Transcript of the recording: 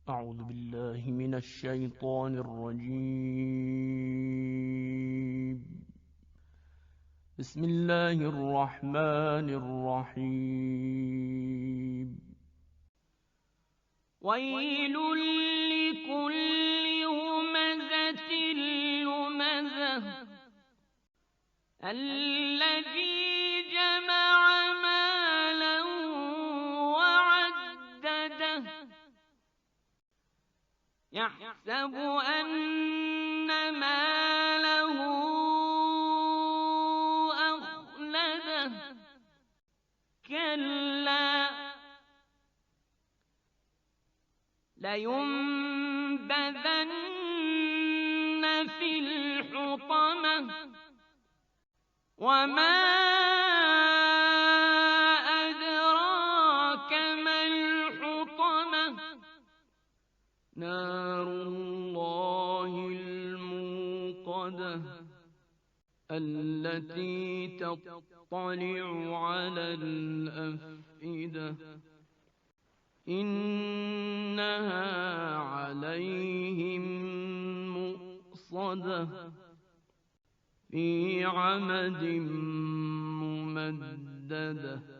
أعوذ بالله من الشيطان الرجيم. بسم الله الرحمن الرحيم. ويل لكل همزة لمزة الذي جمع مالا وعدده يحسب أن ماله أخلده كلا لينبذن في الحطمة وما أدراك ما الحطمة نار الله الموقدة التي تطلع على الأفئدة إنها عليهم مؤصدة في عمد ممددة